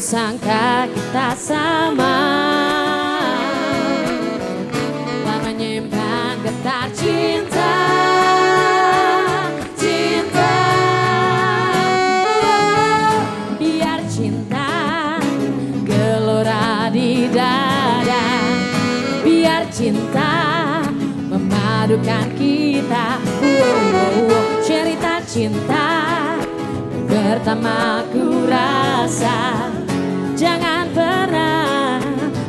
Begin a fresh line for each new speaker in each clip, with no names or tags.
sangka kita sama, telah menyimpan getar cinta. Cinta, biar cinta gelora di dada, biar cinta memadukan kita. Cerita cinta pertama ku rasa, jangan pernah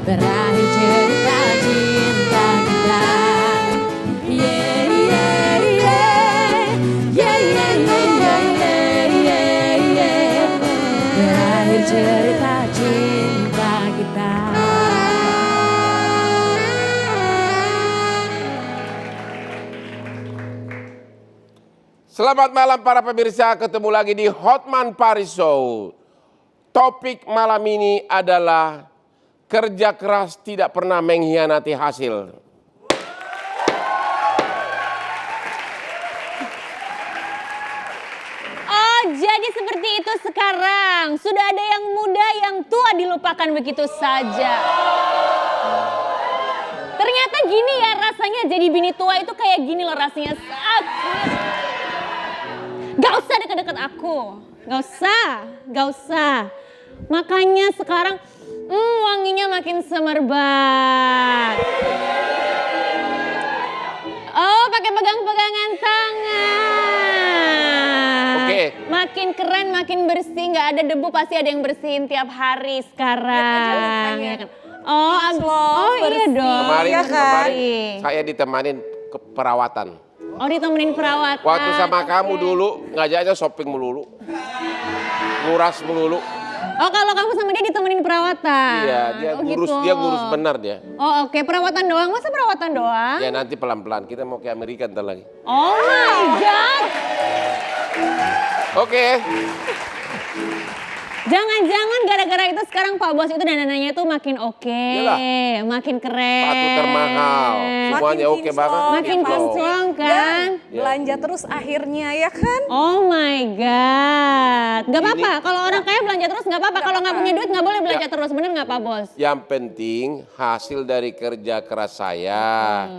berakhir cerita cinta kita. Yeah, yeah, yeah. Yeah, yeah, yeah, yeah, yeah, yeah, yeah. Berakhir cerita cinta kita.
Selamat malam para pemirsa, ketemu lagi di Hotman Paris Show. Topik malam ini adalah kerja keras tidak pernah mengkhianati hasil.
Oh, jadi seperti itu sekarang. Sudah ada yang muda, yang tua dilupakan begitu saja. Ternyata gini ya rasanya jadi bini tua itu kayak gini loh rasanya. Gak usah deket-deket aku. Gak usah. Makanya sekarang wanginya makin semerbak. Oh, pakai pegang-pegangan tangan.
Oke.
Makin keren, makin bersih. Gak ada debu, pasti ada yang bersihin tiap hari sekarang. Ya kan? Oh, iya dong.
Kemarin saya ditemanin ke perawatan.
Oh, ditemenin perawatan.
Waktu sama kamu dulu ngajaknya shopping melulu, nguras melulu.
Oh, kalau kamu sama dia ditemenin perawatan.
Iya, dia ngurus,
gitu.
dia ngurus benar dia.
Oh, oke. Perawatan doang, masa perawatan doang?
Ya nanti pelan-pelan, kita mau ke Amerika ntar lagi.
Oh my God.
Oke.
Jangan-jangan gara-gara itu sekarang Pak Bos itu dandanannya tuh makin oke, makin keren.
Sepatu termahal, semuanya oke banget.
Makin kinclong kan?
Belanja terus akhirnya ya kan?
Oh my God. Gak apa-apa, kalau orang kaya belanja terus gak apa-apa. Kalau gak punya duit gak boleh belanja terus, bener gak Pak Bos?
Yang penting hasil dari kerja keras saya.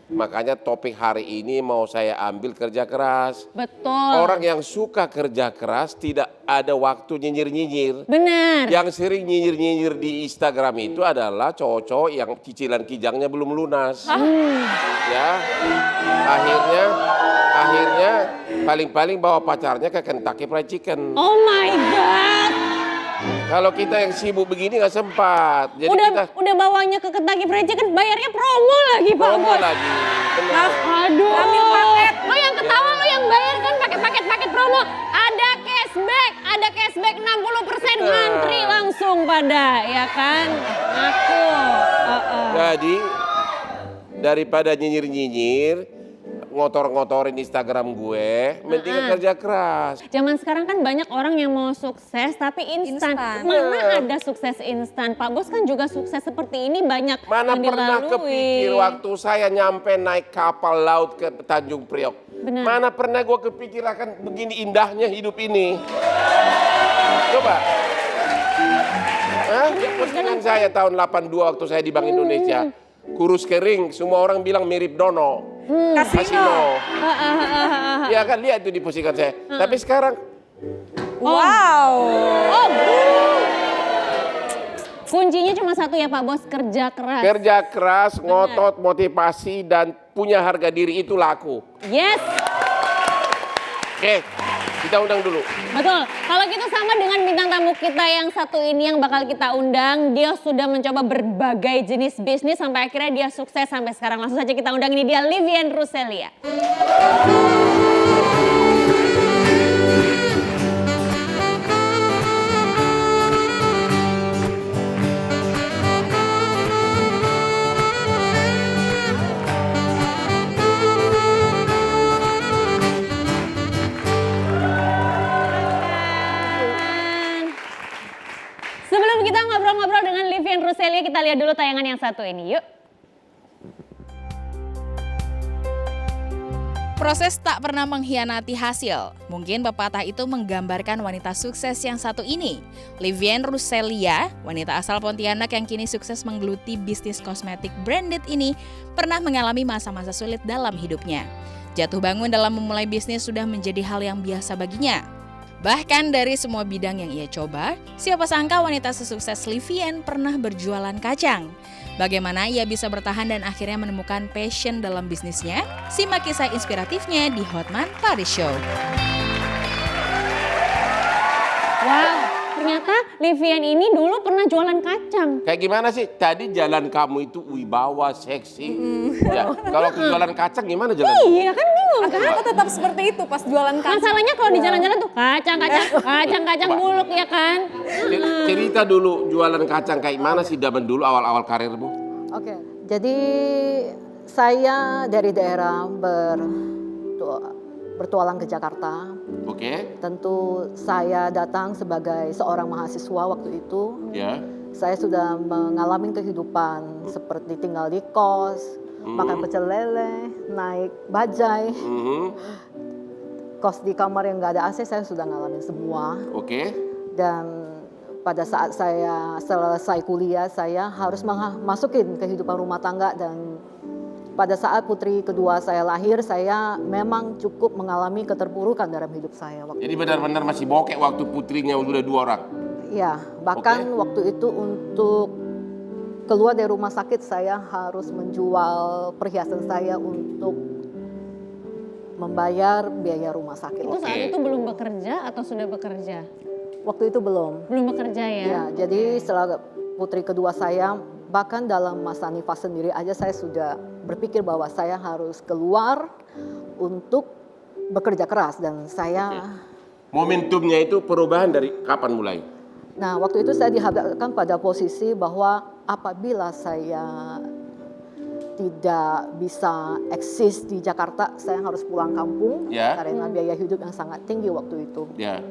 Makanya topik hari ini mau saya ambil kerja keras.
Betul.
Orang yang suka kerja keras tidak ada waktu nyinyir-nyinyir.
Benar.
Yang sering nyinyir-nyinyir di Instagram itu adalah cowok-cowok yang cicilan kijangnya belum lunas. Ya, akhirnya paling-paling bawa pacarnya ke Kentucky Fried Chicken.
Oh my God.
Kalau kita yang sibuk begini nggak sempat. Jadi
udah bawanya ke Kentucky Fried Chicken, bayarnya promo lagi Pak
promo
Bos.
lagi.
Nah, aduh. Ambil paket. Lo yang ketawa, lo yang bayar kan pakai paket promo. Ada cashback 60%, ngantri langsung pada, ya kan? Aku.
Jadi daripada nyinyir-nyinyir, ngotor-ngotorin Instagram gue, mendingan kerja keras.
Zaman sekarang kan banyak orang yang mau sukses tapi instan. Mana ada sukses instan? Pak Bos kan juga sukses seperti ini banyak
Mana
yang
pernah
dilalui.
kepikir waktu saya nyampe naik kapal laut ke Tanjung Priok.
Benar.
Mana pernah gue kepikir akan begini indahnya hidup ini. Coba. Postingan saya tahun 82 waktu saya di Bank Indonesia. Kurus kering, semua orang bilang mirip Dono. Kasino. Ya kan, lihat itu di postingan saya. Tapi sekarang.
Wow.
Kuncinya cuma satu ya Pak Bos, kerja keras.
Kerja keras, ngotot, motivasi, dan punya harga diri itu laku.
Yes.
Oke, kita undang dulu.
Betul. Kalau gitu sama dengan bintang tamu kita yang satu ini yang bakal kita undang. Dia sudah mencoba berbagai jenis bisnis sampai akhirnya dia sukses sampai sekarang. Langsung saja kita undang, ini dia Livian Ruselia. Sebelum kita ngobrol-ngobrol dengan Livian Ruselia, kita lihat dulu tayangan yang satu ini, yuk.
Proses tak pernah mengkhianati hasil. Mungkin pepatah itu menggambarkan wanita sukses yang satu ini. Livienne Russellia, wanita asal Pontianak yang kini sukses menggeluti bisnis kosmetik branded ini, pernah mengalami masa-masa sulit dalam hidupnya. Jatuh bangun dalam memulai bisnis sudah menjadi hal yang biasa baginya. Bahkan dari semua bidang yang ia coba, siapa sangka wanita sesukses Livienne pernah berjualan kacang. Bagaimana ia bisa bertahan dan akhirnya menemukan passion dalam bisnisnya? Simak kisah inspiratifnya di Hotman Paris Show.
Wow, ternyata Livienne ini dulu pernah jualan kacang.
Kayak gimana sih? Tadi jalan kamu itu wibawa, seksi. Ya, kalau jualan kacang gimana jalan?
Iya kan bingung kan?
Aku tetap seperti itu pas jualan kacang.
Masalahnya kalau di jalan-jalan tuh kacang buluk ya kan?
Cerita dulu jualan kacang kayak mana sih zaman dulu awal-awal karirmu?
Oke, jadi saya dari daerah bertualang ke Jakarta.
Oke.
Tentu saya datang sebagai seorang mahasiswa waktu itu.
Ya.
Saya sudah mengalami kehidupan seperti tinggal di kos, makan pecel lele, naik bajai. Kos di kamar yang nggak ada AC saya sudah ngalamin semua.
Oke.
Dan pada saat saya selesai kuliah, saya harus masukin kehidupan rumah tangga. Dan pada saat putri kedua saya lahir, saya memang cukup mengalami keterpurukan dalam hidup saya.
Jadi benar-benar masih bokek waktu putrinya udah 2 orang?
Ya, bahkan waktu itu untuk keluar dari rumah sakit, saya harus menjual perhiasan saya untuk membayar biaya rumah sakit.
Itu saat itu belum bekerja atau sudah bekerja?
Waktu itu belum.
Belum bekerja ya?
Ya, jadi setelah putri kedua saya, bahkan dalam masa nifas sendiri aja saya sudah berpikir bahwa saya harus keluar untuk bekerja keras dan saya...
Momentumnya itu perubahan dari kapan mulai?
Nah, waktu itu saya dihadapkan pada posisi bahwa apabila saya tidak bisa eksis di Jakarta, saya harus pulang kampung karena biaya hidup yang sangat tinggi waktu itu.
Ya.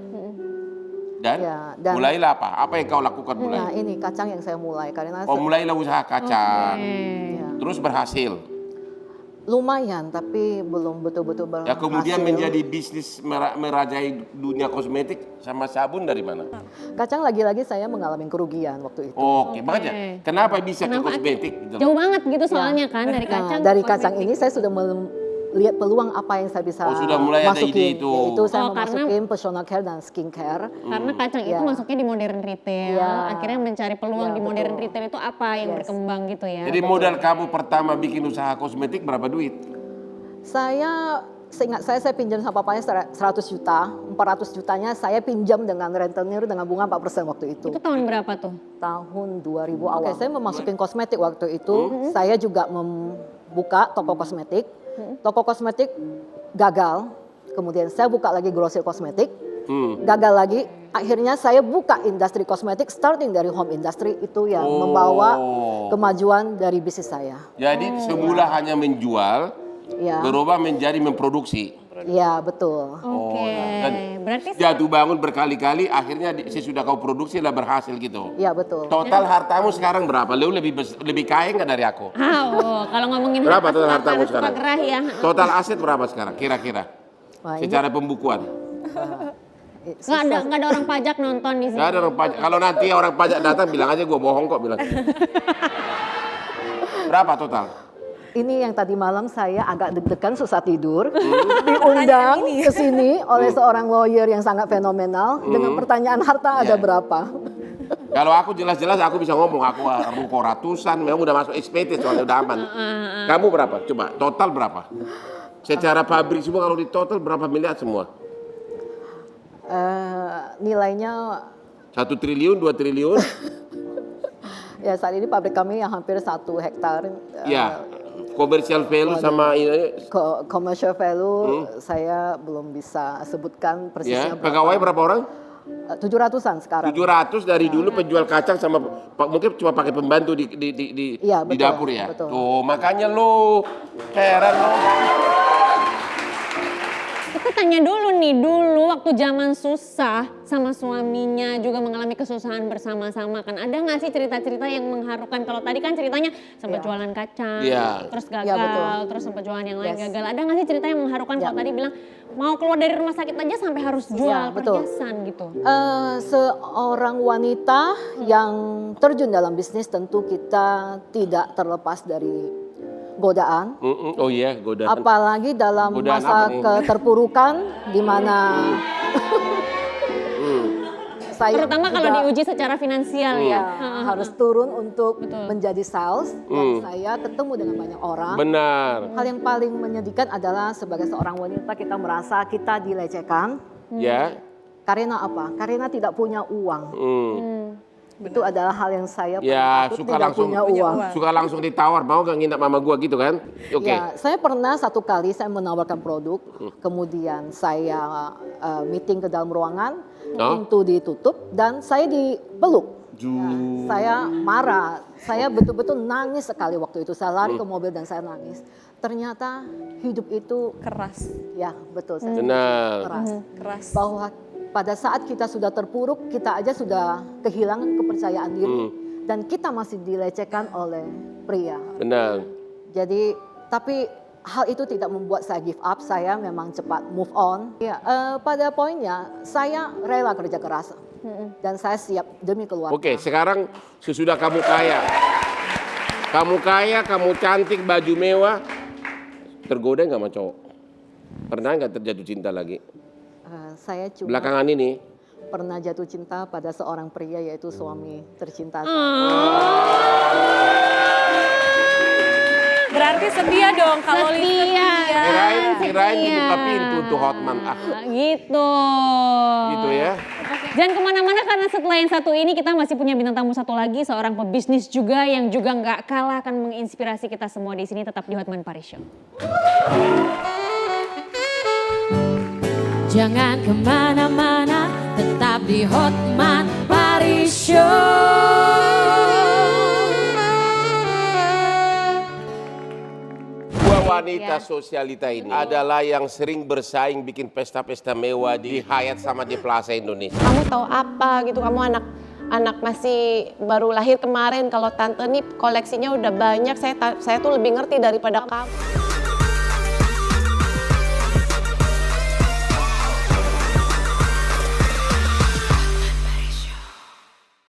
Dan,
dan
mulailah apa? Apa yang kau lakukan mulai?
Nah, ini kacang yang saya mulai karena
mulailah usaha kacang. Terus berhasil.
Lumayan, tapi belum betul-betul berhasil.
Ya, kemudian menjadi bisnis merajai dunia kosmetik sama sabun dari mana?
Kacang lagi-lagi saya mengalami kerugian waktu itu.
Oke, makanya kenapa bisa ke kosmetik?
Jauh banget gitu soalnya kan dari kacang.
Dari kacang ini saya sudah lihat peluang apa yang saya bisa
sudah mulai
masukin.
Ada ide itu.
Yaitu saya masukin personal care dan skincare.
Karena kacang itu masuknya di modern retail. Akhirnya mencari peluang di modern retail itu apa yang berkembang gitu ya.
Jadi modal kamu pertama bikin usaha kosmetik berapa duit?
Seingat saya pinjam sama papanya 100 juta. 400 jutanya saya pinjam dengan rentenir dengan bunga 4% waktu itu.
Itu tahun berapa tuh?
Tahun 2000 awal. Saya memasukin kosmetik waktu itu. Saya juga membuka toko kosmetik. Toko kosmetik gagal, kemudian saya buka lagi grosir kosmetik, gagal lagi. Akhirnya saya buka industri kosmetik, starting dari home industry, itu yang membawa kemajuan dari bisnis saya.
Jadi semula hanya menjual, berubah menjadi memproduksi.
Iya, betul.
Oke.
Berarti jatuh bangun berkali-kali, akhirnya sesudah kau produksi lah berhasil gitu.
Iya, betul.
Total hartamu sekarang berapa? Lu lebih kaya nggak dari aku?
Kalau ngomongin
berapa total hartamu sekarang?
Gerah, ya.
Total aset berapa sekarang? Kira-kira? Secara pembukuan?
Nggak ada orang pajak nonton di sini.
Nggak ada orang pajak. Kalau nanti orang pajak datang bilang aja gue bohong kok bilang. Berapa total?
Ini yang tadi malam saya agak deg-degan susah tidur. Diundang ke sini oleh seorang lawyer yang sangat fenomenal dengan pertanyaan harta ada berapa.
Kalau aku jelas-jelas aku bisa ngomong, aku ruko ratusan, memang udah masuk SPT soalnya udah aman. Kamu berapa? Coba total berapa? Secara pabrik semua kalau di total berapa miliar semua?
Nilainya
1 triliun, 2 triliun?
Ya saat ini pabrik kami yang hampir 1 hektar.
Ya. Commercial value sama ini.
Commercial value saya belum bisa sebutkan persisnya.
Pegawai berapa orang?
700-an sekarang.
700 dari dulu penjual kacang sama mungkin cuma pakai pembantu di dapur ya.
Betul.
Tuh makanya lo heran lo.
Itu tanya dulu nih, dulu waktu zaman susah sama suaminya juga mengalami kesusahan bersama-sama kan. Ada nggak sih cerita-cerita yang mengharukan? Kalau tadi kan ceritanya sempat jualan kacang, terus gagal,
betul.
terus sempat jualan yang lain gagal. Ada nggak sih cerita yang mengharukan? Kalau tadi bilang mau keluar dari rumah sakit aja sampai harus jual perhiasan gitu.
Seorang wanita yang terjun dalam bisnis tentu kita tidak terlepas dari godaan.
Oh iya, godaan.
Apalagi dalam
Godaan
masa
apa nih?
keterpurukan di mana saya
Terutama kalau
juga,
diuji secara finansial ya.
harus turun untuk menjadi sales dan saya ketemu dengan banyak orang.
Benar.
Hal yang paling menyedihkan adalah sebagai seorang wanita kita merasa kita dilecehkan.
Ya.
Karena apa? Karena tidak punya uang. Itu adalah hal yang saya
Ya,
takut
suka
tidak
langsung
punya uang.
suka langsung ditawar, mau gak nginap mama gua gitu kan? Oke.
Ya, saya pernah satu kali saya menawarkan produk, kemudian saya meeting ke dalam ruangan, pintu ditutup dan saya dipeluk. Ya, saya marah, saya betul-betul nangis sekali waktu itu. Saya lari ke mobil dan saya nangis. Ternyata hidup itu
Keras.
ya betul, saya
Benar.
keras.
Keras.
Bahwa pada saat kita sudah terpuruk, kita aja sudah kehilangan kepercayaan diri dan kita masih dilecehkan oleh pria.
Benar.
Jadi, tapi hal itu tidak membuat saya give up, saya memang cepat move on. Ya, pada poinnya saya rela kerja keras dan saya siap demi keluarga.
Oke, sekarang sesudah kamu kaya. Kamu kaya, kamu cantik, baju mewah. Tergoda nggak sama cowok? Pernah nggak terjatuh cinta lagi?
Saya cuma
Belakangan ini?
pernah jatuh cinta pada seorang pria yaitu suami tercinta.
Berarti setia dong kalau Lisa setia.
Kirain dibuka pintu untuk Hotman.
Gitu.
Gitu ya.
Jangan kemana-mana karena setelah yang satu ini kita masih punya bintang tamu satu lagi, seorang pebisnis juga yang juga nggak kalah akan menginspirasi kita semua di sini, tetap di Hotman Paris Show.
Jangan kemana-mana, tetap di Hotman Paris Show.
Dua wanita sosialita ini adalah yang sering bersaing bikin pesta-pesta mewah di Hyatt sama di Plaza Indonesia.
Kamu tahu apa gitu, kamu anak masih baru lahir kemarin, kalau tante nih koleksinya udah banyak, saya tuh lebih ngerti daripada kamu.